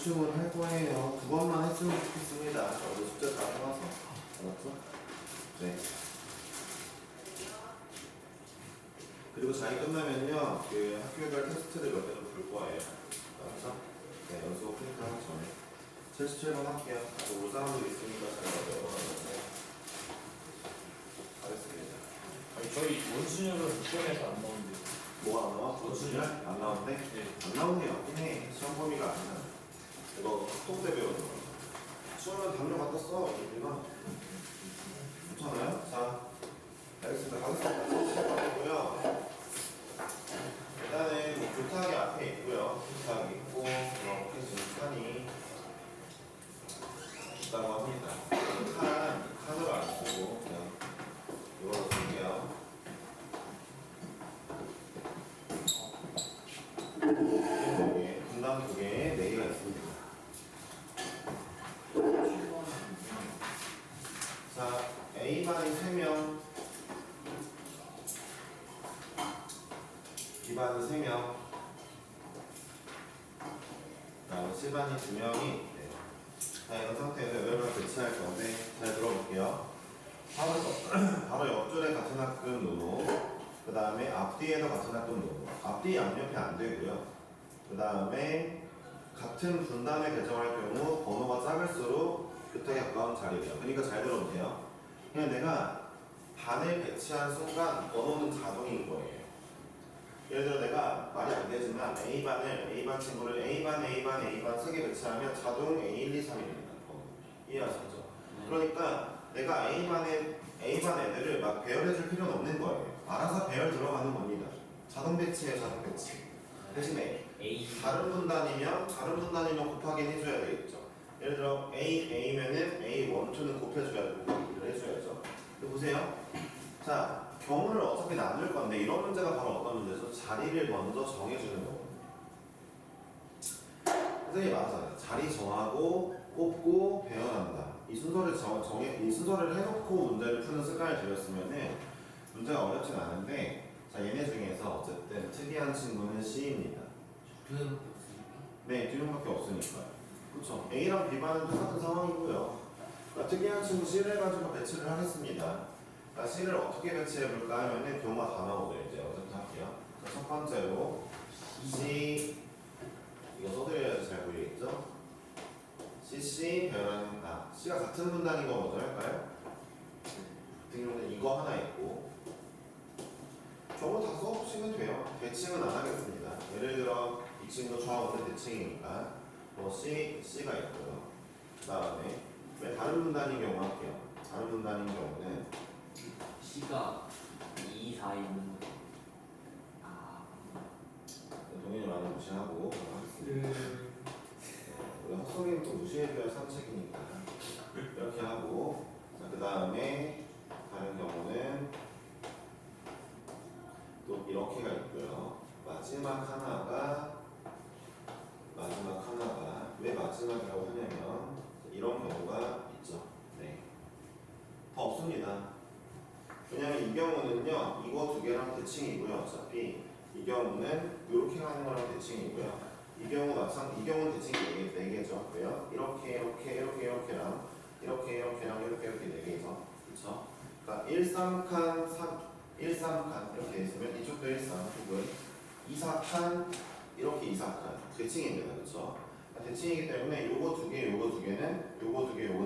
보충을 할 거예요. 두 번만 했으면 좋겠습니다. 저도 숙제 다 해와서. 알았죠? 네. 그리고 자기 끝나면요, 그 학교별 테스트를 몇 개를 볼 거예요. 알았죠? 네, 연수고 프린트 하기 전에. 77번 할게요. 올 사람들 있으니까 잘 받아요. 하겠습니다. 아니 저희 원순열은 6번에서 안 나오는데. 뭐가 안 나와? 원순열? 안 나오는데? 네. 안 나오는 게 없긴 해. 시험 범위가 아니야. 이거 학통대 배우는 거. 시험은 담요 갖다 써. 우리가. 괜찮아요? 자, 알겠습니다. 가겠습니다. 시작하고요. 일단은 뭐 교탁이 앞에 있고요. 교탁이 있고, 이렇게 진칸이 있다고 합니다. 칸으로 안 쓰고 그냥 이걸로 쓸게요. 분당 두 개에 4개가 있습니다. 자, A반이 3명, B반이 3명, 그다음에 C반이 2명이 있대요. 자, 이런 상태에서 8명을 배치할 건데 잘 들어볼게요. 바로 옆줄에 같은 학급 노노, 그 다음에 앞뒤에도 같은 학급 노노. 앞뒤 양옆이 안 되고요. 그 다음에 같은 분단을 배정할 경우 번호가 작을수록 교탁에 가까운 자리래요. 그러니까 잘 들어보세요. 그냥 내가 반을 배치한 순간 번호는 자동인 거예요. 예를 들어 내가 말이 안 되지만 A반 친구를 A반 3개 배치하면 자동 A1, 2, 3이 됩니다. 이해하시죠? 그러니까 내가 A반 애들을 막 배열해줄 필요는 없는 거예요. 알아서 배열 들어가는 겁니다. 자동 배치에 자동 배치. 대신에 다른 분단이면 곱하기 해줘야 되겠죠. 예를 들어 A면은 A1, 2는 곱해줘야 해줘야죠. 보세요. 자, 경우를 어차피 나눌 건데 이런 문제가 바로 어떤 문제죠? 자리를 먼저 정해주는 거거든요. 선생님이 말하잖아요. 자리 정하고 꼽고 배열한다. 이 순서를 이 순서를 해놓고 문제를 푸는 습관을 들였으면은 문제가 어렵진 않은데, 자, 얘네 중에서 어쨌든 특이한 친구는 C입니다. 네, 2명밖에 없으니까요. 그렇죠. A랑 B반은 똑같은 상황이고요. 그러니까 특이한 친구 C를 가지고 배치를 하겠습니다. 그러니까 C를 어떻게 배치해볼까 하면은 경우가 다 나오죠. 이제 어쨌든 할게요. 자, 첫 번째로 C, 이거 써드려야지 잘 보이겠죠? CC 배열하는, C가 같은 분단인 거 먼저 할까요? 같은 경우는 이거 하나 있고, 경우 다 써보시면 돼요. 대칭은 안 하겠습니다. 예를 들어 이 친구 좌우는 대칭이니까 C가 있고요. 그 다음에 왜 다른 분단인 경우 할게요. 다른 분단인 경우는 C가 2, 4 있는 거. 동현이 많이 무시하고 하겠습니다. 우리 헛소리는 또 무시해줘야 산책이니까 이렇게 하고, 그 다음에 다른 경우는 또 이렇게가 있고요. 마지막 하나가 왜 마지막이라고 하냐면 이런 경우가 있죠. 네. 더 없습니다. 왜냐면 이 경우는요, 이거 두 개랑 대칭이고요. 어차피 이 경우는 이렇게 하는 거랑 대칭이고요. 이 경우는 대칭이 4개죠. 왜요? 이렇게랑 이렇게 4개죠. 그쵸? 그러니까 1, 3칸, 1, 3칸 이렇게 돼 있으면 이쪽도 1, 3, 혹은 2, 4칸, 이렇게 2, 4칸 대칭입니다. 그쵸? 대칭이기 때문에 요거 두 개는 요거 두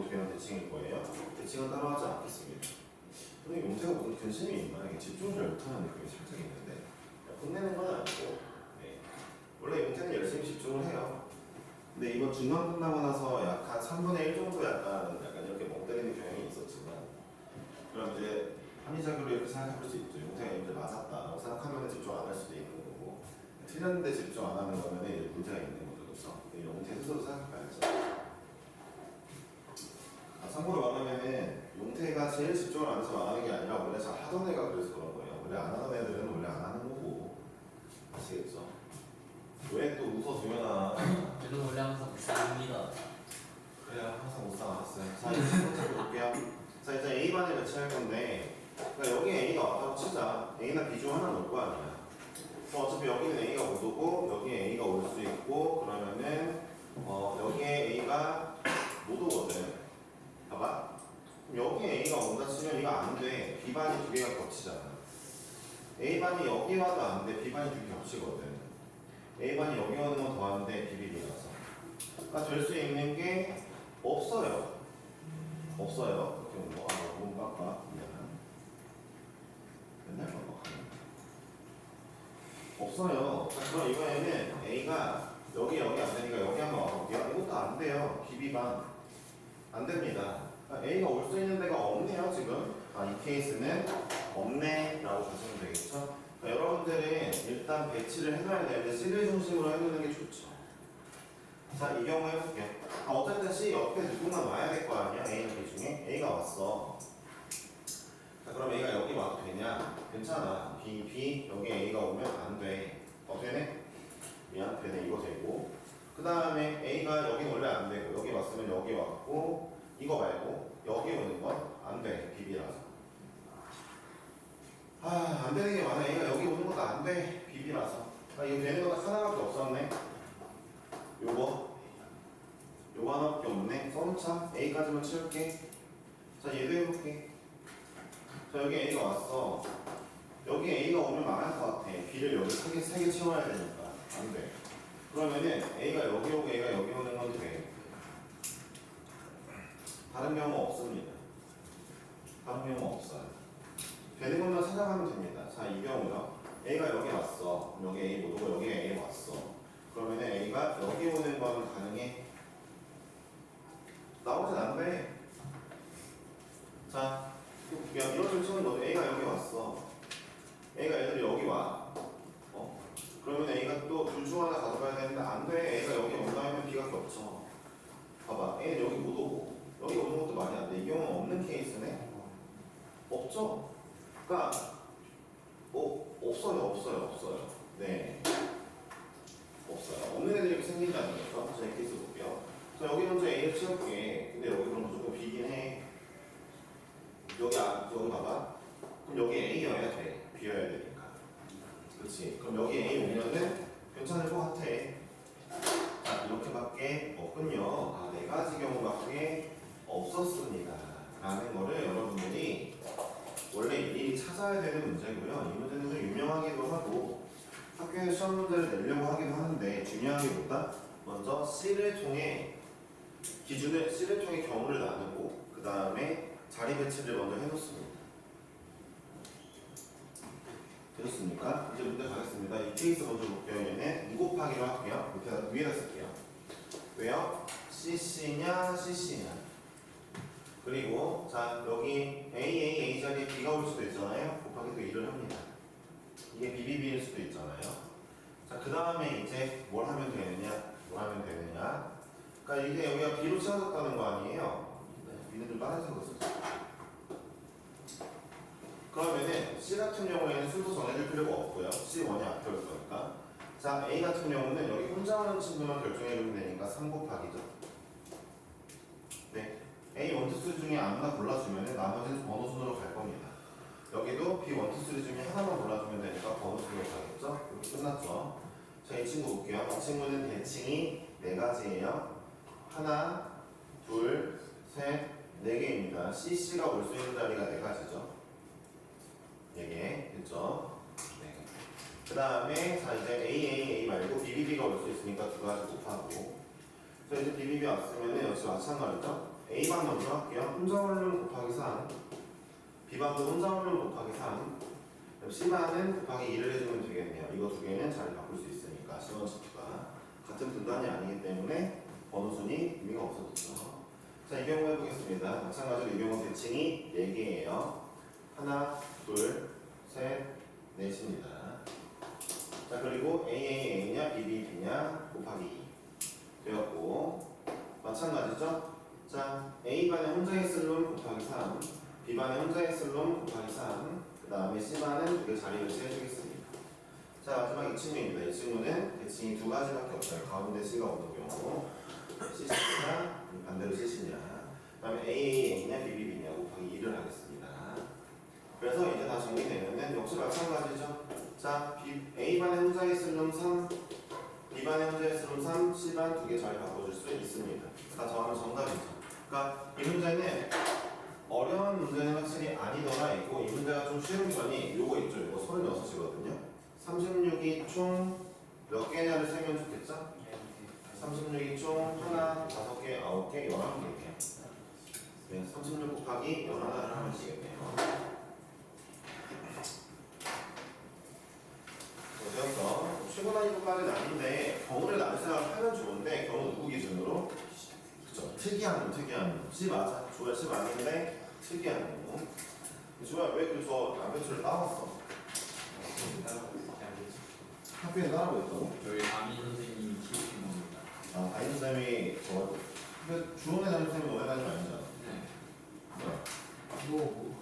개랑 대칭일 거예요. 대칭은 따로 하지 않겠습니다. 근데 용태가 무슨 근심이 있나? 이게 집중을 잘 못하는 느낌이 살짝 있는데, 혼내는 건 아니고, 네. 원래 용태는 열심히 집중을 해요. 근데 이번 중간 끝나고 나서 약 한 3분의 1 정도 약간 이렇게 멍 때리는 경향이 있었지만, 그럼 이제 합리적으로 이렇게 생각해볼 수 있죠. 용태가 이제 맞았다라고 생각하면 집중 안 할 수도 있는 거고, 틀렸는데 집중 안 하는 거면 이제 문제가 있는 거죠. 그렇죠? 용태 스스로 생각해봐야죠. 참고로 말하면은 용태가 제일 집중을 안 해서 안 하는 게 아니라 원래 잘 하던 애가 그래서 그런 거예요. 원래 안 하던 애들은 원래 안 하는 거고. 아시겠죠? 왜 또 웃어 주면아. 저는 원래 항상 못습니다. 그래야 항상 못 살아왔어요. 자, 이제 첫 번째 볼게요. 자, 이제 A반에 배치할 건데, 그러니까 여기 A가 왔다고 치자. A나 B 중 하나 놓을 거 아니야. 어차피 여기는 A가 못 오고 여기 A가 올 수 있고, 그러면은 여기에 A가 못 오거든. 봐봐. 그럼 여기에 A가 온다 치면 이거 안 돼. B반이 두 개가 겹치잖아. A반이 여기 와도 안 돼. B반이 두 개 겹치거든. A반이 여기 오는 건 더한데 BBB라서. 그러니까 될 수 있는 게 없어요. 없어요. 이렇게 뭐, 너무 깎아. 미안. 맨날 깎아가네. 없어요. 자, 그럼 이번에는 A가 여기 안 되니까 여기 한번 와볼게요. 이것도 안 돼요. BB반. 안 됩니다. 그러니까 A가 올 수 있는 데가 없네요, 지금. 이 케이스는 없네. 라고 보시면 되겠죠. 그러니까 여러분들은 일단 배치를 해놔야 되는데 C를 중심으로 해놓는 게 좋죠. 자, 이 경우 해볼게요. 어쨌든 C 옆에 누군가 와야 될 거 아니야? A는 B 중에 A가 왔어. 자, 그럼 A가 여기 와도 되냐? 괜찮아. B 여기 A가 오면 안 돼. 되네? 미안, 되네. 이거 되고. 그 다음에 A가 여기 원래 안 되고 여기 왔으면 여기 왔고 이거 말고 여기 오는 건 안 돼. BB라서. 안 되는 게 많아. A가 여기 오는 것도 안 돼. BB라서. 이거 되는 거가 하나밖에 없었네. 요거 하나밖에 없네. 써놓자. A까지만 채울게. 자, 얘도 해볼게. 자, 여기 A가 왔어. 여기 A가 오면 망할 것 같아. B를 여기 세 개 채워야 되니까. 안 돼. 그러면은 A가 여기 오고 A가 여기 오는 건 돼. 다른 경우 없습니다. 다른 경우 없어요. 되는 것만 찾아가면 됩니다. 자, 이 경우요. A가 여기 왔어. 여기 A 못 오고 여기 A 왔어. 그러면은 A가 여기 오는 건 가능해? 나오진 않네. 자, 이런 절차는 너 A가 여기 왔어. A가 애들이 여기 와. 그러면 A가 또 둘 중 하나 가져가야 되는데 안 돼. A가 여기 온다 하면 B가 겹쳐. 봐봐. A는 여기 못 오고 여기 오는 것도 많이 안 돼. 이 경우는 없는 케이스네. 없죠? 그러니까 없어요. 네. 없어요. 없는 애들이 이렇게 생긴다는 거죠. 자, 이 케이스 볼게요. 자, 여기 먼저 A를 채울게. 근데 여기 그럼 무조건 B긴 해. 여기 봐봐. 그럼 여기 A여야 돼. B여야 되니까. 그렇지. 그럼 여기 A 오면은 괜찮을 것 같아. 자, 이렇게밖에 없군요. 네 가지 경우밖에 없었습니다. 라는 거를 여러분들이 원래 일일이 찾아야 되는 문제고요. 이 문제는 좀 유명하기도 하고 학교에서 시험 문제를 내려고 하기도 하는데 중요한 게 뭐다? 먼저 C를 통해 경우를 나누고 그 다음에 자리 배치를 먼저 해놓습니다. 되셨습니까? 이제 문제 가겠습니다. 이 케이스 먼저 볼게요. 얘는 2 곱하기로 할게요. 이렇게 위에다 쓸게요. 왜요? CC냐 CC냐. 그리고 자, 여기 A 자리에 B가 올 수도 있잖아요. 곱하기 또 1을 합니다. 이게 BBB일 수도 있잖아요. 자, 그 다음에 이제 뭘 하면 되느냐? 그러니까 이게 여기가 B로 채워졌다는 거 아니에요? B는 좀 빨간색으로 쓰죠. 그러면은 C 같은 경우에는 순서 정해줄 필요가 없고요. C1이 앞에 올 거니까. 자, A 같은 경우는 여기 혼자 오는 친구만 결정해주면 되니까 3 곱하기죠. 네. A 1, 2, 3 중에 아무나 골라주면 나머지는 번호 순으로 갈 겁니다. 여기도 B 1, 2, 3 중에 하나만 골라주면 되니까 번호 순으로 가겠죠? 이렇게 끝났죠? 자, 이 친구 볼게요. 이 친구는 대칭이 4가지예요. 하나, 둘, 셋, 4개입니다. CC가 올 수 있는 자리가 4가지죠. 4개, 됐죠? 네. 그 다음에 자, 이제 A 말고 BBB가 올 수 있으니까 2가지 곱하고. 자, 이제 BBB 왔으면 역시 마찬가지죠? A반 먼저 할게요. 혼자 원룸 곱하기 3. B반도 혼자 원룸 곱하기 3. 그럼 C반은 곱하기 2를 해주면 되겠네요. 이거 두 개는 자리 바꿀 수 있으니까 C1, C2가 같은 분단이 아니기 때문에 번호순이 의미가 없어졌죠. 자, 이 경우 해보겠습니다. 마찬가지로 이 경우 대칭이 4개예요. 하나, 둘, 셋, 넷입니다. 자, 그리고 A냐 BB냐 곱하기 2 되었고 마찬가지죠? 자, A반에 혼자 있을 놈 곱하기 3, B반에 혼자 있을 놈 곱하기 3, 그 다음에 C반은 2개 자리 배치해주겠습니다. 자, 마지막 이 친구입니다. 이 친구는 대칭이 2가지밖에 없어요. 가운데 C가 없는 경우 CC냐, 반대로 CC냐, 그 다음에 A냐 BB냐 곱하기 2를 하겠습니다. 그래서 이제 다 정리되면은 역시 마찬가지죠. 자, A반에 혼자 있을 놈 3, B반에 혼자 있을 놈 3, C반 2개 자리 바꿔주시면 있습니다. 다 정하면 정답이죠. 그러니까 이 문제는 어려운 문제는 확실히 아니더라 있고 이 문제가 좀 쉬운 편이 요거 있죠. 요거 36이거든요. 36이 총 몇 개냐를 세면 좋겠죠? 36이 총 하나, 5개, 9개, 11개. 네, 36 곱하기 11을 하면 되겠네요. 어되었어? 최고 난이도까지는 아닌데 경우를 나눌 생각을 하면 좋은데 경우 누구 기준으로? 그쵸? 특이한 놈, 특이한 놈. C 맞아. 조야 C 맞는데 특이한 놈. 조야 왜 그래서 양배추를 따왔어? 학교에 따라고 있다고? 저희 담임 선생님이 키우신 겁니다. 아, 담임선생님이 저거 근데 주원의 담임선생님이 너네 담임 아니잖아. 네. 뭐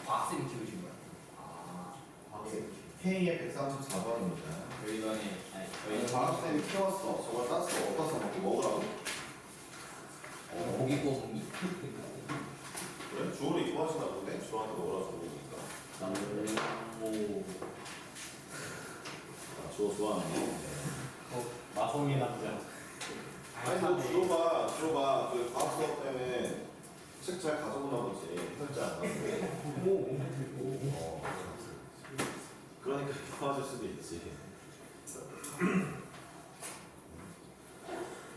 과학생이 키우신 거야? 아, 과학생. K의 134번입니다. 저희 반에 아니 저희 저희 과학쌤이 키웠어. 저걸 땄어. 어디다 써먹고 먹으라고? 고기 구우기. 그래? 주호를 이뻐하시나 본데? 주호한테 먹으라고 그러니까. 오. 아, 주호 좋아하네. 마성의 남자. 아니 뭐 주호가 그 과학 수업 때문에 책 잘 가져오나 보지. 편지 안 나오고. 그러니까 이뻐하실 수도 있지.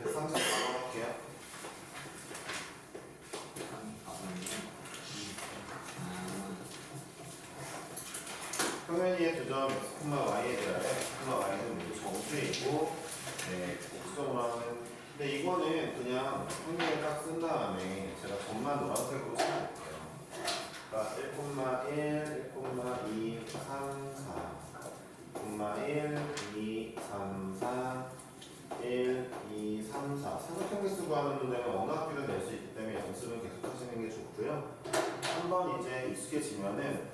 134번 할게요. 평면이의 두 점 x, y에 대하여 x, y는 모두 정수이고 네, x점으로 하는 근데 이거는 그냥 평면을 딱 쓴 다음에 제가 점만 노란색으로 써볼게요. 그러니까 1,1, 1,2, 3, 4 1, 2, 3, 4 1, 2, 3, 4 삼각형계수 구하는 문제는 어느 학기든 낼 수 있기 때문에 연습은 계속 하시는 게 좋고요. 한번 이제 익숙해지면은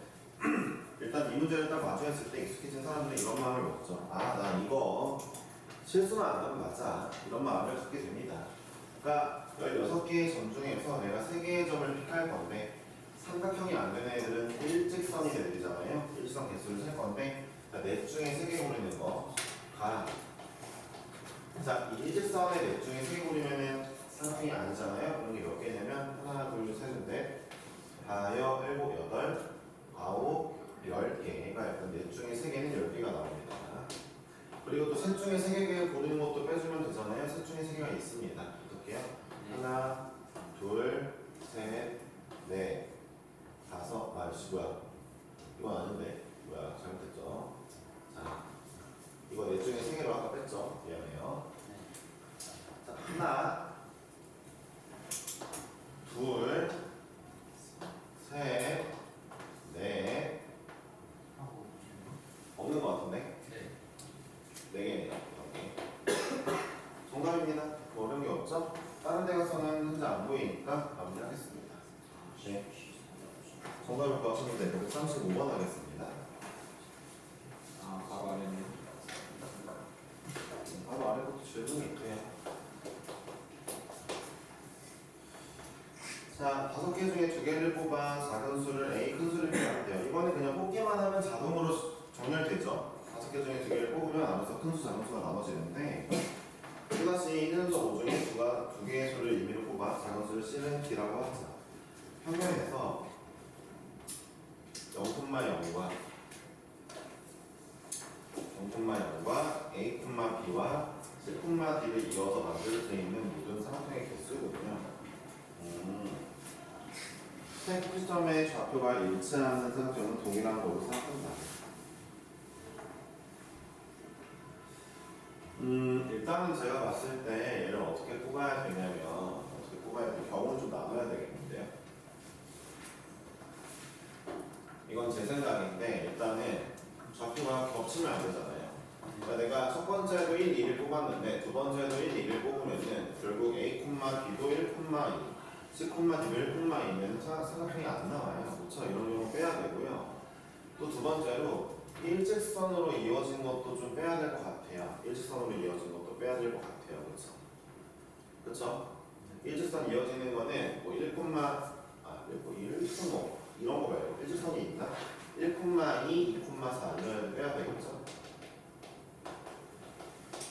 일단 이 문제를 딱 마주했을 때 익숙해진 사람들은 이런 마음을 먹죠. 아, 나 이거 실수만 안 하면 맞아. 이런 마음을 갖게 됩니다. 그러니까 16개의 점 중에서 내가 3개의 점을 픽할 건데 삼각형이 안 되는 애들은 일직선이 되잖아요. 일직선 개수를 셀 건데 넷 중에 3개 고르는 거 가. 자, 이 일직선의 넷 중에 3개 고르면은 삼각형이 아니잖아요. 그런 게 몇 개냐면 하나, 둘, 셋, 넷, 다여, 일곱, 여덟, 아홉, 10개. 그러니까 넷 중에 3개는 10개가 나옵니다. 그리고 또 셋 중에 3개 고르는 것도 빼주면 되잖아요. 셋 중에 3개가 있습니다. 어떻게요? 하나, 둘, 셋, 넷, 다섯. 아이씨 뭐야? 이건 아닌데. 뭐야? 잘못했죠. 자, 이거 넷 중에 3개로 아까 뺐죠? 미안해요. 자, 하나, 둘, 셋, 넷. 없는 것 같은데? 네. 4개네요. 정답입니다. 뭐 어려운 게 없죠? 다른 데 가서는 현재 안 보이니까 마무리하겠습니다. 네. 정답을 구하시면 되고 35번 하겠습니다. 아, 바로 아래네. 바로 아래부터 질문이 있고요. 자, 5개 중에 2개를 뽑아 작은 수를 A, 큰 수를 표현한대요. 이거는 그냥 뽑기만 하면 자동으로 정렬되죠. 5개 중에 2개를 뽑으면 알아서 큰 수, 작은 수가 나눠지는데 또다시 1, 5 중에 2개의 수를 임의로 뽑아 작은 수를 C는 D라고 하죠. 평면에서 0,0과 0,0과 A, B와 C, D를 이어서 만들 수 있는 모든 삼각형의 개수거든요. 시점의 좌표가 일치하는 삼각형은 동일한 거로 생각한다. 일단은 제가 봤을 때 얘를 어떻게 뽑아야 되냐면 경우를 좀 나눠야 되겠는데요. 이건 제 생각인데 일단은 좌표가 겹치면 안 되잖아요. 그러니까 내가 첫 번째도 1, 2를 뽑았는데 두 번째도 1, 2를 뽑으면은 결국 A, B도 1, 2, C, D도 1,2면 삼각형이 안 나와요. 그렇죠? 이런 경우 빼야 되고요. 또 두 번째로 일직선으로 이어진 것도 좀 빼야 될 것 같아요. 일직선으로 이어진 것도 빼야 될 것 같아요. 그렇죠? 그렇죠? 일직선 이어지는 거는 뭐 1, 1,5 이런 거 말고 일직선이 있나? 1,2, 2,4 이런 빼야 되겠죠?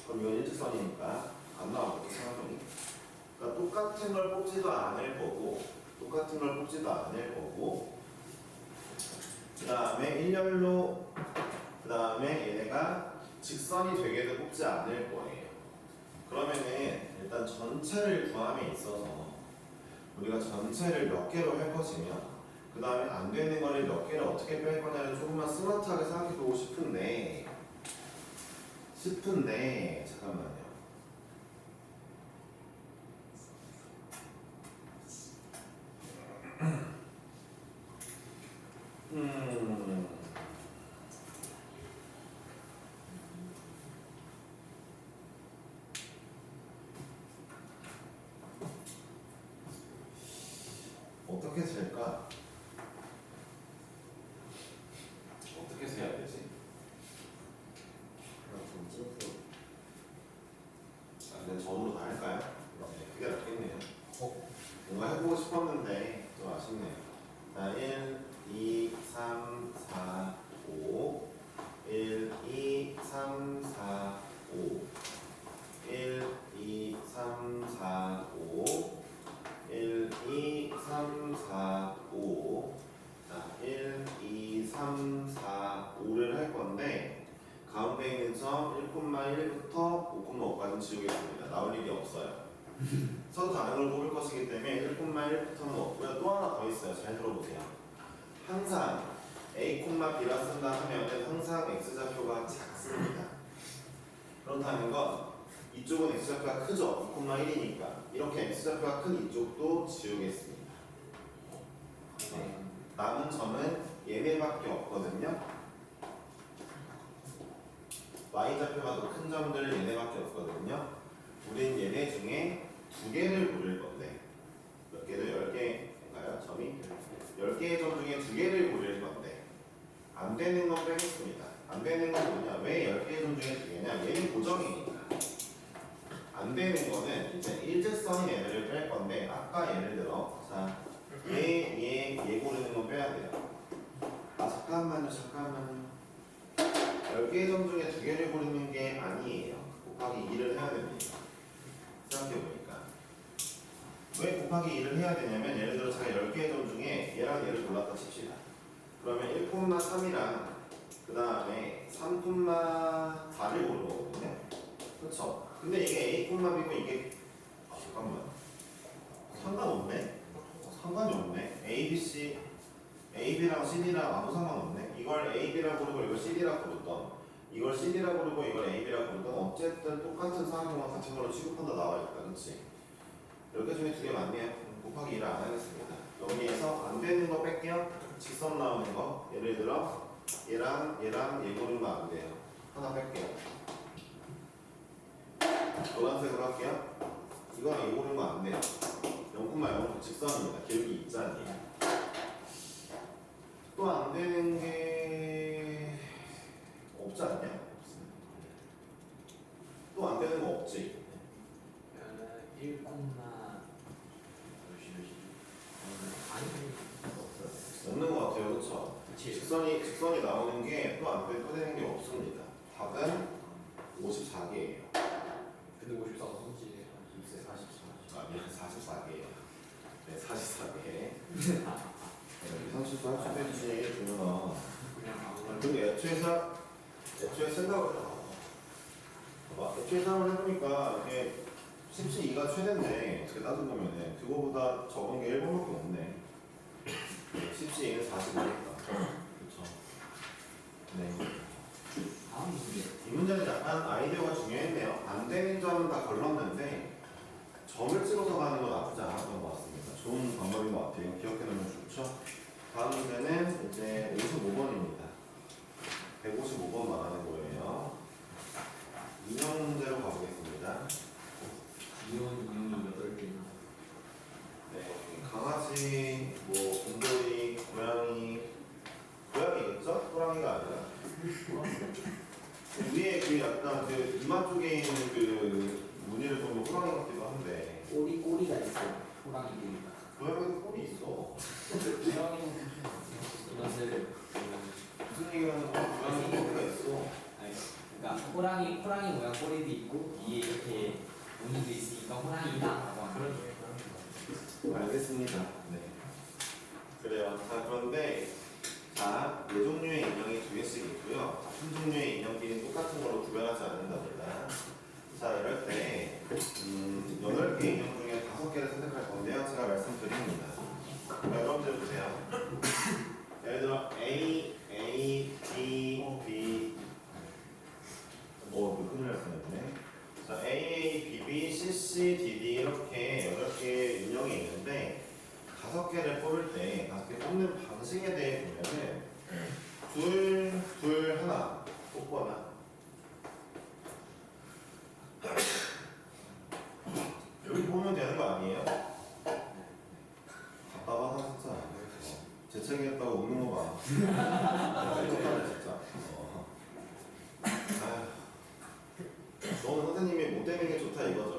그럼 이건 일직선이니까 안 나오겠죠? 삼각형이. 그러니까 똑같은 걸 뽑지도 않을 거고 똑같은 걸 뽑지도 않을 거고 그 다음에 일렬로 그 다음에 얘네가 직선이 되게도 뽑지 않을 거예요. 그러면은 일단 전체를 구함에 있어서 우리가 전체를 몇 개로 할 것이며 그 다음에 안 되는 거를 몇 개를 어떻게 뺄 거냐를 조금만 스마트하게 생각해 보고 싶은데 잠깐만요. 어떻게 셀까? 어떻게 세야 되지? 근데 전으로 다 할까요? 네, 그게 낫겠네요. 뭔가 해보고 싶었는데 좀 아쉽네요. 자, 1, 2, 3, 4, 5 1, 2, 3, 4, 5 1, 2, 3, 4, 5 1, 2, 3, 4, 5 자, 1, 2, 3, 4, 5를 할 건데 가운데 있는 점 1,1부터 5,5까지 지우겠습니다. 나올 일이 없어요. 서로 다른 걸 뽑을 것이기 때문에 1,1부터는 없고요. 또 하나 더 있어요. 잘 들어보세요. 항상 A, B라 쓴다 하면은 항상 X좌표가 작습니다. 그렇다는 건 이쪽은 X좌표가 크죠? 2,1이니까 이렇게 X좌표가 큰 이쪽도 지우겠습니다. 네. 남은 점은 얘네밖에 없거든요. Y좌표가 더 큰 점들 얘네밖에 없거든요. 우린 얘네 중에 2개를 고를 건데 몇 개도 10개인가요? 점이? 10개의 점 중에 2개를 고를 건데 안 되는 건 빼겠습니다. 안 되는 건 뭐냐? 왜 10개의 점 중에 2개냐? 얘는 고정이니까. 안 되는 거는 이제 일직선인 얘네를 뺄 건데 아까 예를 들어 자 얘 고르는 건 빼야 돼요. 아 잠깐만요. 10개의 점 중에 2개를 고르는 게 아니에요. 곱하기 2를 해야 됩니다. 생각해보니까 왜 곱하기 2를 해야 되냐면 예를 들어 제가 10개의 점 중에 얘랑 얘를 골랐다 칩시다. 그러면 1,3이랑 그 다음에 3,4를 고른 거거든요. 그렇죠? 근데 이게 A,B고 이게 잠깐만 상관없네? 상관이 없네. A, B, C AB랑 CD랑 아무 상관없네. 이걸 AB라 고르고 이걸 CD라 고르던 이걸 CD라 고르고 이걸 AB라 고르던 어쨌든 똑같은 상황과 같은 걸로 취급한다 나와있다. 그렇지? 10개 중에 2개 맞네요. 곱하기 1을 안 하겠습니다. 여기에서 안 되는 거 뺄게요. 직선 나오는 거 예를 들어 얘랑 얘 고르면 안 돼요. 하나 뺄게요. 노란색으로 할게요. 이거랑 얘 고르면 안 돼요. 0,0 직선입니다. 기울기 2자니에요. 또 안 되는 게 없지 않냐? 또 안 되는 거 없지? 1, 없는 것 같아요, 그렇죠? 직선이 나오는 게 또 안 되는 게 없습니다. 답은 54개예요. 근데 54가 성질이 44. 아, 미안, 44개예요. 네, 44개. 상식도 할 수도 있지, 주문아. 근데 애초에 생각을 해보니까 이게 12가 최대인데 어떻게 따져보면은 그거보다 적은 게 1번밖에 없네. 12는 45니까. 그쵸. 네. 다음 문제. 이 문제는 약간 아이디어가 중요했네요. 안 되는 점은 다 걸렀는데 점을 찍어서 가는 건 나쁘지 않았던 것 같습니다. 좋은 방법인 것 같아요. 기억해놓으면 좋죠. 다음 문제는 이제 55번입니다. 155번 말하는 거예요. 인형 문제로 가보겠습니다. 인형이 8개나. 네, 강아지, 뭐 곰돌이, 고양이겠죠? 호랑이가 아니라. 위에 그 약간 그 이마 쪽에 있는 그 무늬를 보면 호랑이 같기도 한데. 꼬리가 있어요. 호랑이 꼬리가. 고양이도 꼴이 있어. 고양이는 이것을 무슨 얘기하는 거야? 고양이도 꼴이가 있어. 그러니까 호랑이 모양 꼬리도 있고 위에 이렇게 무늬도 있으니까 호랑이다라고 하는 그런 거예요. 게 그런 거. 알겠습니다. 네. 그래요. 자, 그런데 자, 네 종류의 인형이 두 개씩 있고요. 한 종류의 인형끼리 똑같은 걸로 구별하지 않는답니다. 자, 이럴 때 8개 인형 중에 5개를 선택할 건데요. 제가 말씀드립니다. 자, 여러분들 보세요. 예를 들어 A, B, B 큰일 날 뻔했네. 자, A, B, C, C, D 이렇게 8개의 인형이 있는데 5개를 뽑을 때 5개 뽑는 방식에 대해 보면은 둘, 하나 뽑거나 여기 보면 되는 거 아니에요? 답답하다 진짜. 재채기했다고 웃는 거 봐. 똑똑하네 진짜. 너는 선생님이 못 되는 게 좋다 이거죠.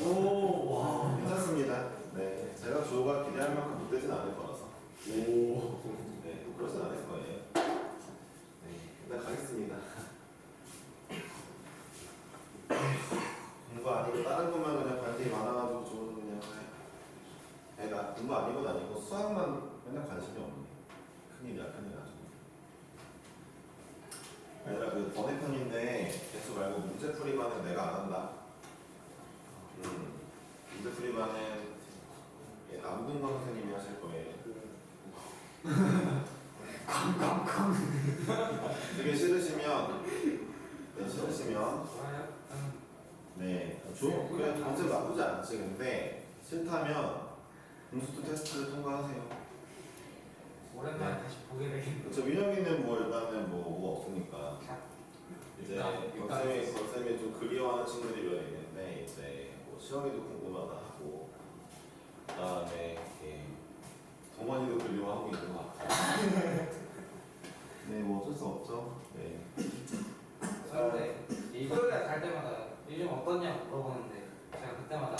오, 와. 괜찮습니다. 네, 제가 주호가 기대할 만큼 못 되진 않을 거라서. 오. 네, 그러진 않을 거예요. 네, 일단 가겠습니다. 공부 아니고 다른 것만 그냥 관심이 많아가지고 주호는 그냥 애가 공부 아니고 다니고 수학만 맨날 관심이 없네. 큰일이야, 큰일이야. 얘들아, 그 번외편인데 개수 말고 문제풀이반은 내가 안 한다. 문제풀이반은 남궁건 선생님이 하실 거예요. 되게 싫으시면 네, 그래 점수 나쁘지 않지. 근데 싫다면 공수도 테스트를 통과하세요. 오랜만에 다시 보게 되겠네. 그렇죠. 민혁이는 뭐 일단은 뭐 없으니까 이제 건쌤이 좀 그리워하는 친구들이 몇 있는데 이제 뭐 시험이도 궁금하다 하고 그다음에 동원이도 그리워하고 있는 것 같아요. 네, 뭐 어쩔 수 없죠. 네. 그런데 이거를 갈 때마다 요즘 어떠냐고 물어보는데 제가 그때마다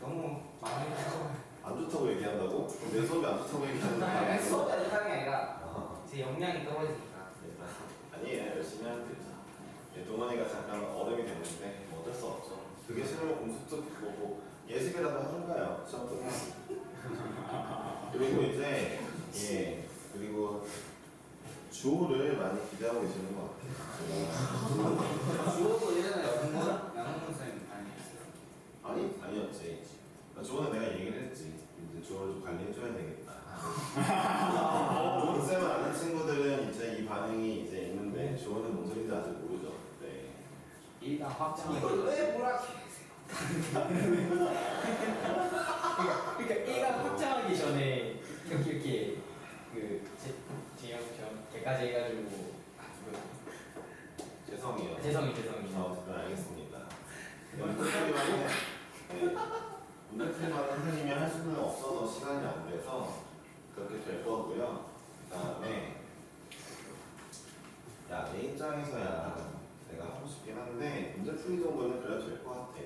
너무 마음이 안 좋다고 얘기한다고? 그럼 내 수업이 안 좋다고 얘기하는 아니, 거야? 수업이 안 좋다는 게 아니라 제 역량이 떨어지니까. 아니에요. 열심히 하면 되죠. 네, 동원이가 잠깐 얼음이 됐는데 뭐 어쩔 수 없죠. 그게 싫으면 공수도 보고 예습이라도 하던가요. 시험 끝나고. 그리고 이제 그리고 주호를 많이 기대하고 계시는 것 같아요. 주호도 예전에 양홍문 선생님 아니었어요? 아니었지. 주호는 내가 얘기를 했지. 이제 주호를 좀 관리해줘야 되겠다. 쌤을 아는 친구들은 이제 이 반응이 이제 있는데 주호는 뭔 소리인지 아직 모르죠. 네. 일단 확장. 이걸 왜 뭐라 그러니까 A가 확장하기 전에 이렇게 제형처럼 개까지 해가지고 죄송해요. 재성이 어쨌든 알겠습니다. 문제풀이만 선생님이 할 수는 없어서 시간이 안 돼서 그렇게 될 거고요. 그 다음에 내 입장에서야 내가 하고 싶긴 한데 문제풀이 정도는 그래도 될 것 같아.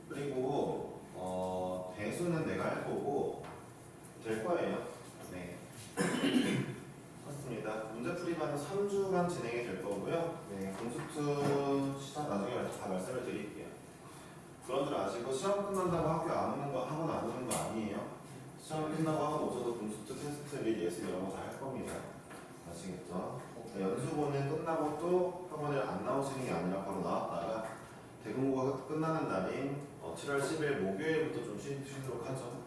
그리고 대수는 내가 할 거고 될 거예요. 네. 맞습니다. 문제풀이반은 3주간 진행이 될 거고요. 네, 공수투 시작 나중에 다 말씀을 드릴게요. 그런 줄 아시고 시험 끝난다고 학교 안 오는 거 하거나 안 오는 거 아니에요. 시험 끝나고 학원 오셔도 공수투 테스트 및 예습 이런 거 다 할 겁니다. 아시겠죠? 연수고는 끝나고 또 학원을 안 나오시는 게 아니라 바로 나왔다가 대공고가 끝나는 날인 7월 10일 목요일부터 좀 쉬도록 하죠.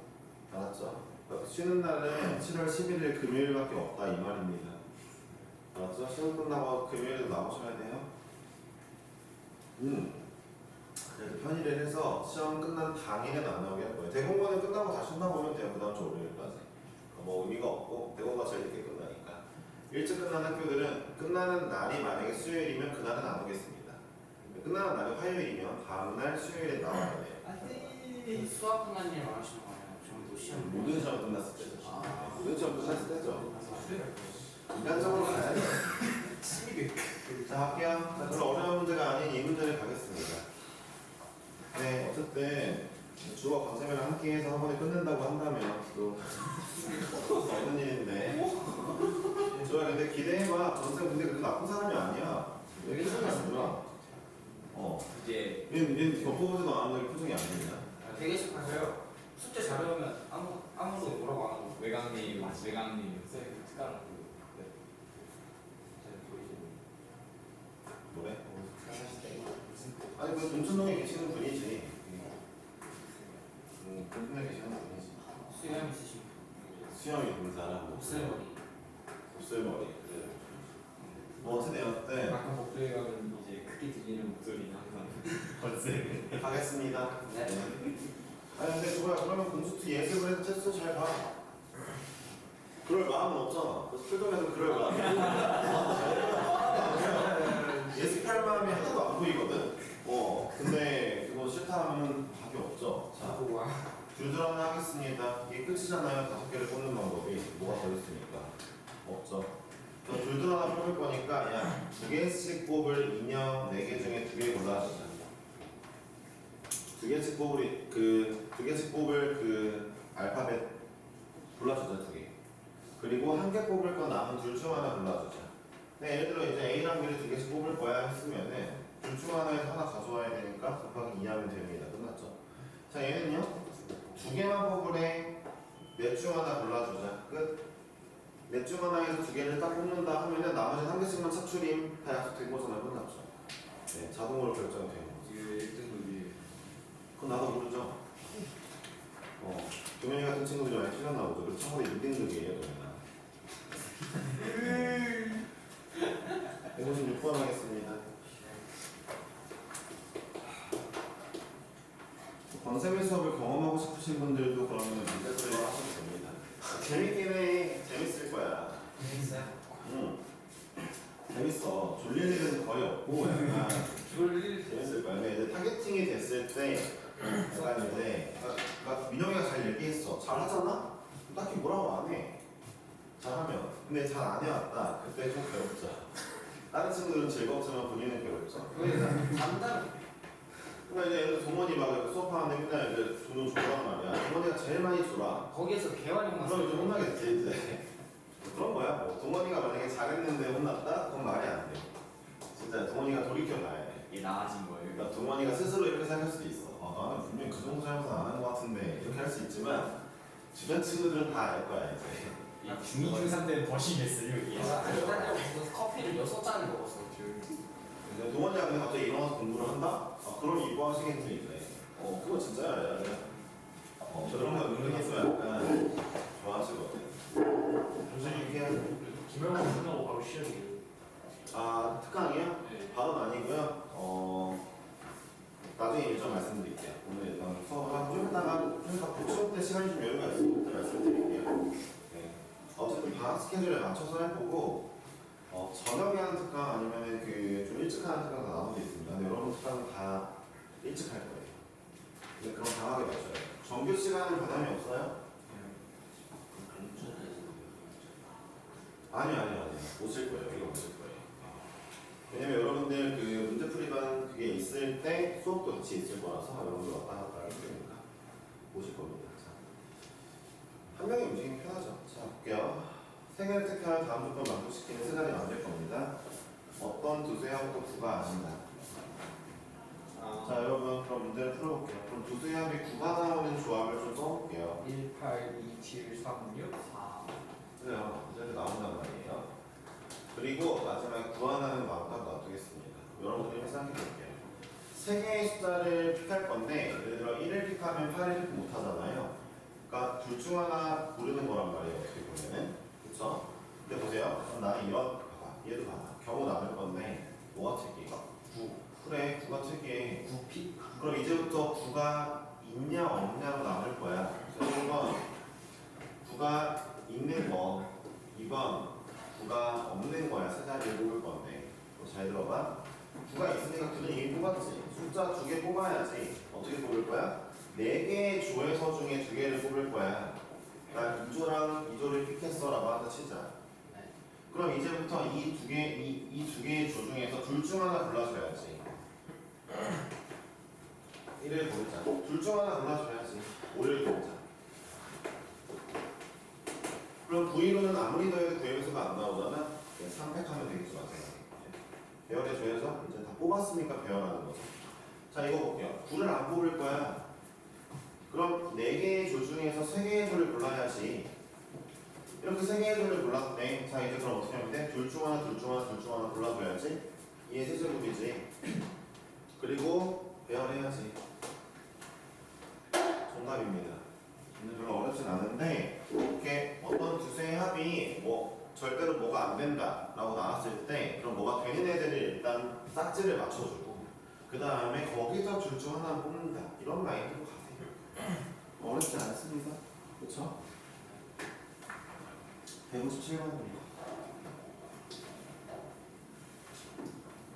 알았죠? 쉬는 날은 7월 11일 금요일밖에 없다 이 말입니다. 알았죠? 시험 끝나고 금요일에도 나오셔야 돼요. 그래서 편의를 해서 시험 끝난 당일에는 안 나오게 할 거예요. 대공고는 끝나고 다 쉰다고 보면 돼요. 그 다음 주 월요일까지. 뭐 의미가 없고 대공고가 제일 늦게 끝나니까. 일찍 끝나는 학교들은 끝나는 날이 만약에 수요일이면 그날은 안 오겠습니다. 끝나는 날이 화요일이면 다음날 수요일에 나와야 돼요. 안돼. 수학 끝난 일 말하시는 거 아니에요? 저도 시험 모든 시험 끝났을 때죠. 모든 시험 끝났을 때죠. 수요일 인간적으로 가야죠. 자, 할게요. 자, 그럼 어려운 문제가 아닌 이 문제를 가겠습니다. 네, 어쨌든 주어 강쌤이랑 함께해서 한 번에 끝낸다고 한다면 또 없는 일인데. 좋아, 근데 기대해봐. 강쌤 근데 그렇게 나쁜 사람이 아니야. 왜 괜찮았구나. 이제 얘 겪어보지도 않았는데 표정이 안 되냐? 되게씩 하세요. 숙제 잘 해오면 아무도 뭐라고 안 하고. 외강님 쌤 숟가락 뭐래? 하실 때 무슨 아니 그 동천동에 계시는 분이지. 동천동에 계시는 분이지. 수염 있으시고 수영이 좀 잘하고. 목슬머리. 곱슬머리. 그래. 뭐 어떻게 가끔 목도에 가면 이제 크게 들리는 목소리는 항상 건쌤 가겠습니다. 네. 아니 근데 그거야 그러면 공수트 예습을 해서 테스트 잘 봐. 그럴 마음은 없잖아. 그래서 필동에서 그럴 마음이 예습할 마음이 하나도 안 보이거든. 근데 그거 싫다 하면 답이 없죠. 자, 와. 줄드러는 하겠습니다. 이게 끝이잖아요. 5개를 뽑는 방법이 뭐가 더 있으니까 없죠. 저 줄드러 하나 뽑을 거니까 그냥 2개씩 뽑을 인형 4개 중에 2개 골라주자. 2개씩 뽑을 그 알파벳 골라주자 2개. 그리고 1개 뽑을 건 남은 둘 중 하나 골라주자. 네, 예를 들어 이제 A랑 B를 2개씩 뽑을 거야 했으면은 둘 중 하나에서 하나 가져와야 되니까 곱하기 2 하면 됩니다. 끝났죠? 자, 얘는요 2개만 뽑으래. 넷 중 하나 골라주자. 끝. 넷 중 하나에서 2개를 딱 뽑는다 하면은 나머지 1개씩만 차출임 다 약속된 거잖아요. 끝났죠? 네, 자동으로 결정이 되는 거죠. 이게 1등급이 그건 나도 모르죠. 동현이 같은 친구들이 많이 튀어나오죠 그래서 참고로 2등급이에요, 동현아. 156번 하겠습니다. 권쌤의 수업을 경험하고 싶으신 분들도 그러면 문제풀이를 하셔도 됩니다. 재밌긴 해. 재밌을 거야. 재밌어요? 응. 재밌어. 졸릴 일은 거의 없고 약간 졸릴 재밌을 거야. 근데 이제 타겟팅이 됐을 때 약간 이제 그러니까 민영이가 잘 얘기했어. 잘 하잖아? 딱히 뭐라고 안 해. 잘하면. 근데 잘 안 해왔다. 그때 좀 괴롭죠. 다른 친구들은 즐겁지만 본인은 괴롭죠. 잠담. 그러니까 이제 예를 들어 동원이 막 이렇게 수업하는데 맨날 이제 돈을 줘란 말이야. 동원이가 제일 많이 줘라. 거기에서 개활용만 그럼 이제 혼나겠지 이제. 그런 거야. 뭐 동원이가 만약에 잘했는데 혼났다? 그건 말이 안 돼. 진짜 동원이가 돌이켜봐야 돼. 이게 나아진 거예요. 그러니까 동원이가 스스로 이렇게 생각할 수도 있어. 나는 분명히 그 정도 잘못은 안 한 것 같은데 이렇게 할 수 있지만 주변 친구들은 다 알 거야 이제. 이 중2, 중3 때는 더 심했어요 이게. 내가 무슨 커피를 6잔을 먹었어. 근데 동원이가 근데 갑자기 일어나서 공부를 한다? 그럼 이거 하시겠지 이제. 그거 진짜야. 야. 저런 거 은근히 있으면 약간 좋아하시거든. 교수님 이렇게 김영환 끝나고 바로 시작이에요. 특강이요? 네. 바로는 아니고요. 나중에 일정 말씀드릴게요. 오늘 일단 수업을 좀 이따가 보충 때 시간이 좀 여유가 있을 때 말씀드릴게요. 네. 어쨌든 방학 스케줄에 맞춰서 해보고 저녁에 하는 특강 아니면 좀 일찍 하는 특강 다 나눠져 있습니다. 근데 여러분 특강은 다 일찍 할 거예요. 근데 그럼 방학에 맞춰요. 정규 시간은 부담이 없어요? 아니요. 오실 거예요. 이거 오실 거예요. 왜냐면 여러분들 그 문제풀이반 그게 있을 때 수업도 같이 있을 거라서 여러분들 왔다 갔다 할 테니까 오실 겁니다. 자, 한 명이 움직이면 편하죠. 자, 볼게요. 세 개를 택하여 다음 조건 만족시키는 세 자리 만들 겁니다. 어떤 두 수합도 구가 아니다. 자, 여러분 그럼 문제를 풀어볼게요. 그럼 두 수합이 구가 나오는 조합을 좀 써볼게요. 1, 8, 2, 7, 3, 6, 4. 그래요. 이렇게 나온단 말이에요. 그리고 마지막에 구하는 마음껏 놔두겠습니다. 여러분들이 생각해 볼게요. 세 개의 숫자를 픽할 건데 예를 들어 1을 픽하면 8을 픽 못하잖아요. 그러니까 둘 중 하나 고르는 거란 말이에요. 어떻게 보면은. 그쵸? 근데 보세요. 그럼 나는 이런 봐봐. 얘도 봐봐. 경우 남을 건데 뭐가 특이해? 9. 그래 9가 특이해. 9피? 그럼 이제부터 9가 있냐 없냐로 남을 거야. 1번 9가 있는 거, 2번 9가 없는 거야. 세 자리를 뽑을 건데 잘 들어봐. 9가 있으니까 9는 이미 뽑았지. 숫자 2개 뽑아야지. 어떻게 뽑을 거야? 4개의 조에서 중에 2개를 뽑을 거야. 난 2조랑 2조를 픽했어 라고 한다 치자. 네. 그럼 이제부터 이 두 개의 조 중에서 둘 중 하나 골라줘야지. 1을 고르자. 둘 중 하나 골라줘야지. 5를 고르자. 그럼 V로는 아무리 더해도 구획수가 안 나오잖아? 3팩하면 되겠죠, 마찬가지. 배열의 조에서 이제 다 뽑았으니까 배열하는 거죠. 자, 이거 볼게요. 9를 안 뽑을 거야. 그럼 4개의 줄 중에서 3개의 줄을 골라야지. 이렇게 3개의 줄을 골랐네. 자 이제 그럼 어떻게 하면 돼? 둘 중 하나 둘 중 하나 둘 중 하나 골라줘야지. 2의 세제곱이지. 그리고 배열해야지. 정답입니다. 별로 어렵진 않은데 이렇게 어떤 두수의 합이 뭐 절대로 뭐가 안 된다 라고 나왔을 때 그럼 뭐가 되는 애들을 일단 싹지를 맞춰주고 그 다음에 거기서 둘 중 하나 뽑는다 이런 마인드로 가세요. 어렵지 않습니다. 그쵸? 157번입니다.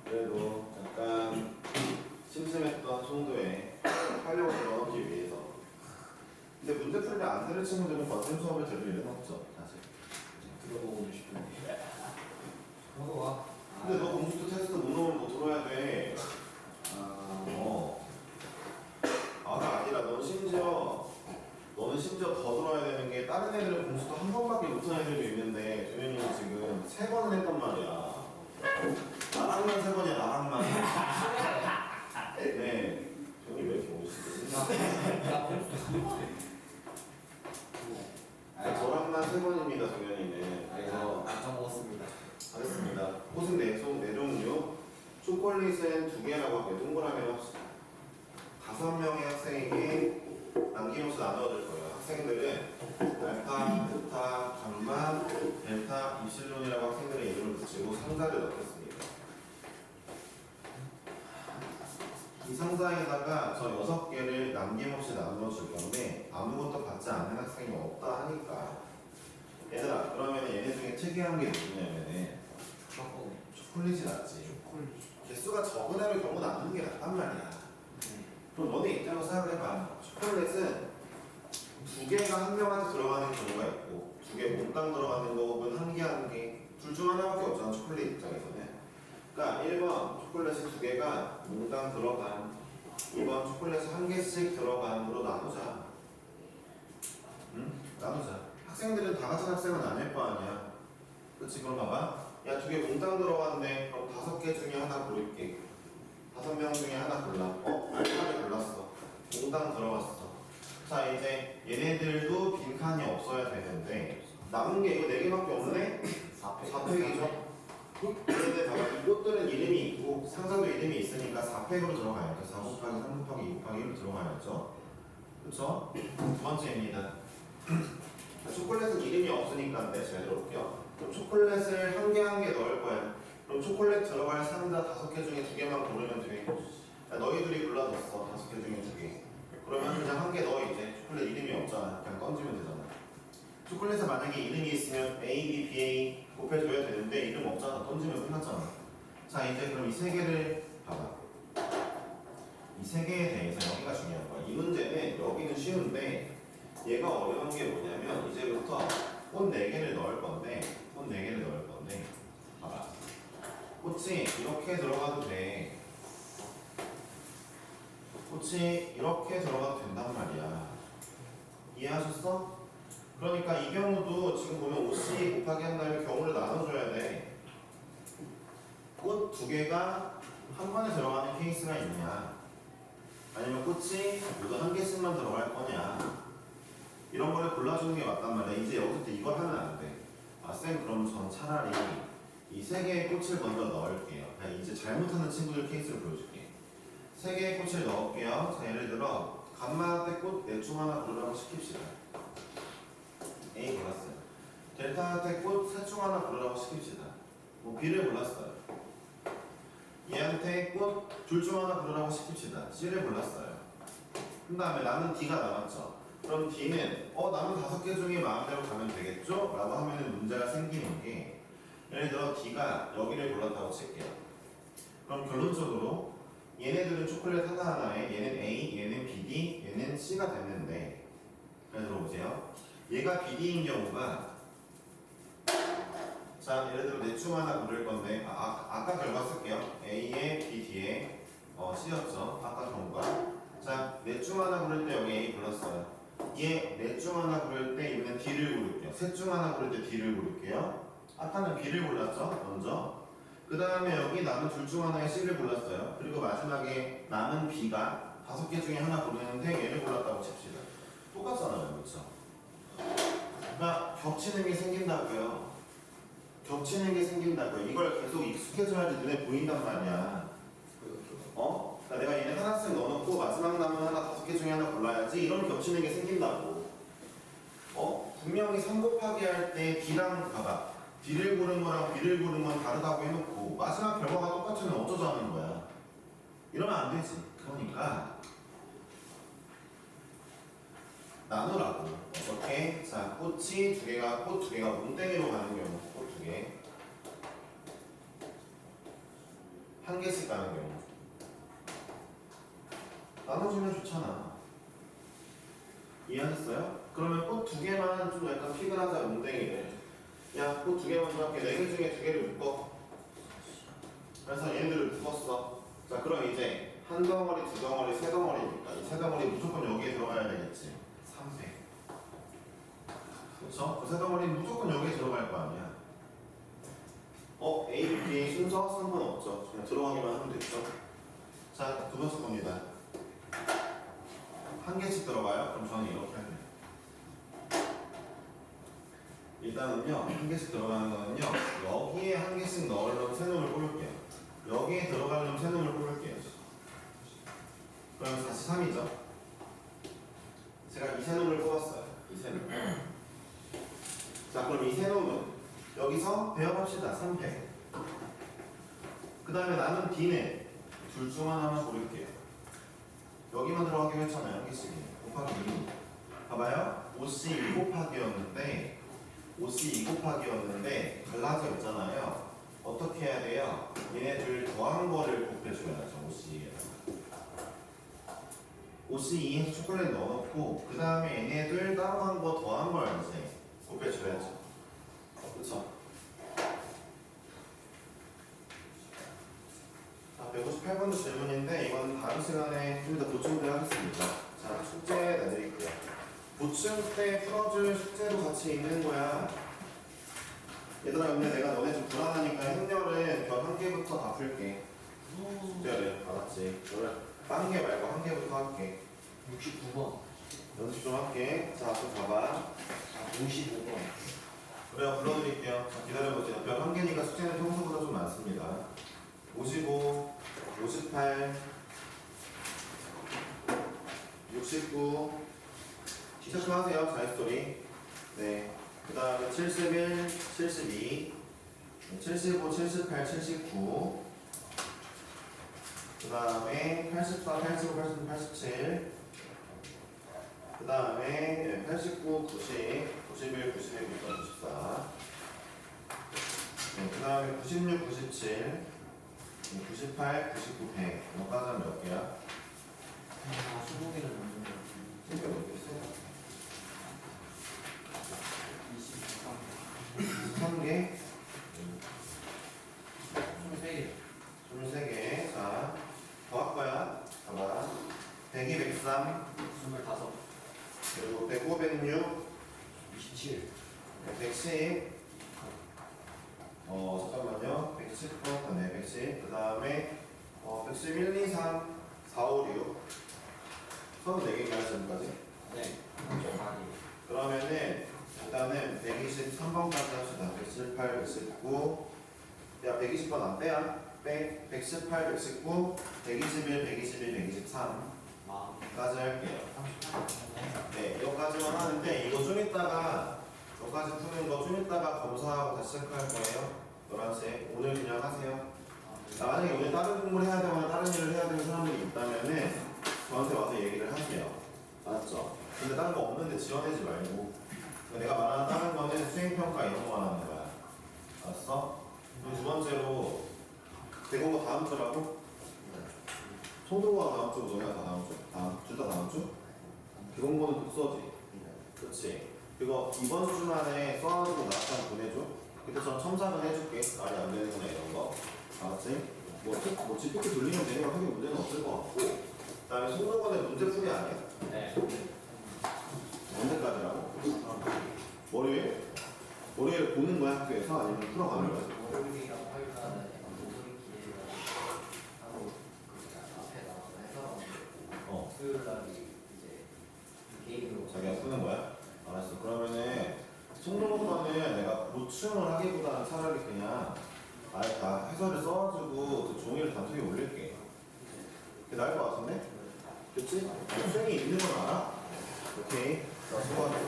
그래도 약간 심심했던 송도에 활력을 넣어놓기 위해서 근데 문제 풀 때 안 들을 친구들은 거센 수업을 들을 일은 없죠 사실. 들어보고 싶은데. 저도 와. 근데 너 공수도 테스트 못 넣으면 뭐 들어야 돼. 아가 아니라 너는 심지어 더 들어야 되는 게 다른 애들은 공수도 한 번밖에 못하는 애들도 있는데 도현이는 지금 3번을 했단 말이야. 나랑만 3번이야 나랑만. 네. 도현이 왜 이렇게 멋있지? 나 공수도 저랑만 3번입니다 도현이는. 그래서 안 먹었습니다. 하겠습니다. 꽃은 4종류, 초콜릿은 2개라고 할게요. 동그라미로 합시다. 5명의 학생에게 남김없이 나눠줄 거예요. 학생들은 알파, 베타, 감마, 델타, 입실론이라고 학생들의 이름을 붙이고 상자를 넣겠습니다. 이 상자에다가 저 6개를 남김없이 나눠줄 건데 아무것도 받지 않는 학생이 없다 하니까 얘들아 그러면 얘네 중에 특이한 게 누구냐면은 초콜릿이 낫지. 개수가 적은 애를 경우 나누는 게 낫단 말이야. 그럼 너네 입장으로 생각을 해봐. 초콜릿은 2개가 한 명한테 들어가는 경우가 있고 2개 몽땅 들어가는 거 혹은 1개 둘 중 하나밖에 없잖아 초콜릿 입장에서는. 그러니까 1번 초콜릿이 2개가 몽땅 들어간 2번 초콜릿이 1개씩 들어간으로 나누자. 응? 나누자. 학생들은 다 같은 학생은 아닐 거 아니야. 그치? 그럼 봐봐. 야, 2개 몽땅 들어갔네. 그럼 5개 중에 하나 고를게. 5명 중에 하나 골라. 알파를 골랐어. 몽땅 들어갔어. 자, 이제 얘네들도 빈칸이 없어야 되는데 남은 게 이거 4개밖에 없네? 4팩이죠? 얘네들 봐봐. 이 꽃들은 이름이 있고 상자도 이름이 있으니까 4팩으로 들어가야죠. 4 곱하기 3 곱하기 2 곱하기 1로 들어가야죠. 그쵸? 두 번째입니다. 초콜릿은 이름이 없으니까 제가 들어볼게요. 그럼 초콜릿을 한 개 넣을 거야. 그럼 초콜릿 들어갈 상자 5개 중에 2개만 고르면 돼. 야, 너희들이 골라줬어. 5개 중에 2개. 그러면 그냥 1개 넣어 이제. 초콜릿 이름이 없잖아. 그냥 던지면 되잖아. 초콜릿에 만약에 이름이 있으면 A, B, B, A 곱해줘야 되는데 이름 없잖아. 던지면 끝났잖아. 자 이제 그럼 이 3개를 봐봐. 이 3개에 대해서 여기가 중요한 거야. 이 문제는 여기는 쉬운데 얘가 어려운 게 뭐냐면 이제부터 꽃 4개를 넣을 건데 봐봐. 꽃이 이렇게 들어가도 돼. 꽃이 이렇게 들어가도 된단 말이야. 이해하셨어? 그러니까 이 경우도 지금 보면 OC 곱하기 한 다음에 경우를 나눠줘야 돼. 꽃 2개가 한 번에 들어가는 케이스가 있냐 아니면 꽃이 모두 1개씩만 들어갈 거냐 이런 거를 골라주는 게 맞단 말이야. 이제 여기서 이걸 하면 안 돼. 쌤 그럼 전 차라리 이 3개의 꽃을 먼저 넣을게요. 이제 잘못하는 친구들 케이스를 보여줄게. 3개의 꽃을 넣을게요. 자 예를 들어 감마 때 꽃 4중 하나 고르라고 시킵시다. A 골랐어요. 델타 때 꽃 3중 하나 고르라고 시킵시다. 뭐 B를 골랐어요. 얘한테 꽃 2중 하나 고르라고 시킵시다. C를 골랐어요. 그 다음에 남은 D가 남았죠. 그럼 D는 남은 5개 중에 마음대로 가면 되겠죠? 라고 하면 문제가 생기는 게 예를 들어 D가 여기를 골랐다고 칠게요. 그럼 결론적으로 얘네들은 초콜릿 하나하나에 얘는 A, 얘는 BD, 얘는 C가 됐는데 잘 들어보세요. 얘가 BD인 경우가 자 예를 들어 4중 하나 고를 건데 아까 결과 쓸게요. A에 BD에 C였죠. 아까 경우가 자 4중 하나 고를 때 여기 A 불렀어요. 얘 4중 하나 고를 때 이번엔 D를 고를게요. 3중 하나 고를 때 D를 고를게요. 아까는 B를 골랐죠 먼저. 그 다음에 여기 남은 2 중 하나에 C를 골랐어요. 그리고 마지막에 남은 B가 5개 중에 하나 고르는데 얘를 골랐다고 칩시다. 똑같잖아요, 그렇죠? 그러니까 겹치는 게 생긴다고요. 겹치는 게 생긴다고요. 이걸 계속 익숙해져야지 눈에 보인단 말이야. 그러니까 내가 얘네 하나씩 넣어놓고 마지막 남은 하나 5개 중에 하나 골라야지. 이런 겹치는 게 생긴다고. 분명히 3 곱하기 할 때 B랑 봐봐. B를 고른 거랑 B를 고른 건 다르다고 해놓고 마지막 결과가 똑같으면 어쩌자는 거야. 이러면 안 되지. 그러니까 나누라고. 어떻게? 자, 꽃 2개가 뭉땡이로 가는 경우, 꽃 2개. 한 개씩 가는 경우. 나눠주면 좋잖아. 이해하셨어요? 그러면 꽃 2개만 좀 약간 픽을 하자, 뭉땡이를. 야, 꽃 2개 먼저 할게. 4개 중에 2개를 묶어. 그래서 얘네들을 묶었어. 자, 그럼 이제 한 덩어리, 두 덩어리, 세 덩어리니까 이 세 덩어리 무조건 여기에 들어가야 되겠지. 3세. 그렇죠? 그 세 덩어리는 무조건 여기에 들어갈 거 아니야. A, B 순서 상관없죠. 그냥 들어가기만 하면 됐죠. 자, 두 번째 겁니다. 한 개씩 들어가요? 그럼 저는 이렇게 할게요. 일단은요, 한 개씩 들어가는 거는요, 여기에 한 개씩 넣으려면 세 놈을 뽑을게요. 여기에 들어가려면 세 놈을 뽑을게요. 그럼 43이죠? 제가 이 세 놈을 뽑았어요. 이 세 놈. 자, 그럼 이 세 놈은 여기서 배합합시다. 3패. 그 다음에 나는 B는 둘 중 하나만 고를게요. 여기만 들어가기로 했잖아요. 한 개씩. 곱하기 2. 봐봐요. 5C 2 곱하기였는데 5C 2 곱하기였는데 갈라져 있잖아요. 어떻게 해야 돼요? 얘네들 더한 거를 곱해줘야죠. 5C에다가 5C2에서 초콜릿 넣어놓고 그 다음에 얘네들 따로 한 거 더한 걸 이제 곱해줘야죠. 그쵸? 자, 158번도 질문인데 이건 다음 시간에 좀 더 보충을 하겠습니다. 자, 숙제 내드릴게요. 보충 때 풀어줄 숙제도 같이 있는 거야. 얘들아, 근데 내가 너네 좀 불안하니까 행렬은 별 1개부터 다 풀게. 숙제를 알았지? 너를 1개 말고 1개부터 할게. 69번. 연습 좀 할게. 자, 좀 봐봐. 55번. 그래요, 불러드릴게요. 자, 기다려보세요. 별 1개니까 숙제는 평소보다 좀 많습니다. 55, 58, 69. 체크하세요, 자유스토리. 네. 그 다음에 71, 72, 75, 78, 79. 그 다음에 84, 85, 86, 87. 그 다음에 89, 90, 91, 92, 94. 네, 그 다음에 96, 97, 98, 99, 100. 이거까지 하면 몇 개야? 20개를 넣는 거. 생각 몇 개 있어요? 23개, 23개. 23개. 자, 더 할 거야. 봐봐. 102, 103, 25. 그리고 105, 106, 27. 110. 잠깐만요. 110번, 네, 110. 그 다음에 111, 2, 3, 4, 5, 6. 34개인가요, 지금까지? 네. 그러면은 일단은 123번까지 합시다. 118, 119. 야, 120번 안 빼야? 빼. 118, 119, 121, 122, 123. 까지 할게요. 38. 네, 이거까지만 하는데 이거 좀 이따가 여기까지 푸는 거 좀 이따가 검사하고 다시 체크할 거예요. 11시에. 오늘 그냥 하세요. 자, 만약에 오늘 다른 공부를 해야 되거나 다른 일을 해야 되는 사람들이 있다면은 저한테 와서 얘기를 하세요. 알았죠? 근데 다른 거 없는데 지원하지 말고 내가 말하는 다른 거는 수행평가 이런 거 하는 거야. 알았어? 그리고 두 번째로 대공고 다음 주라고? 송도가 다음 주고 너네가 다 다음 주? 둘 다 다음 주? 대공고는 독서지. 그렇지. 그거 이번 주 만에 써가지고 나한테 한번 보내줘. 그때 전 첨삭은 해줄게. 말이 안 되는구나 이런 거. 알았지? 뭐 GPT 돌리면 되는 거 하긴 문제는 없을 것 같고. 그 다음에 송도권의 문제풀이 아니야? 네. 언제까지라고? 월요일? 월요일 보는 거야 학교에서? 아니면 풀어가는 거야? 월요일이랑 화요일날은 모서리 기회가 하고 그 앞에 나와서 해설하고 어. 수요일 날이 이제 개인으로 자기가 쓰는 거야? 알았어. 그러면은 송도목과는 내가 보충을 하기보다는 차라리 그냥 아예 다 해설을 써가지고 그 종이를 단톡에 올릴게. 그게 나을 것 같은데? 그치? 쌤이 있는 건 알아? 오케이. 자, 수고하셨어.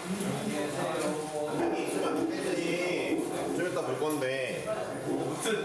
안녕히 계세요. 쌤이 있으면 안 되지. 좀 이따 볼 건데. 무슨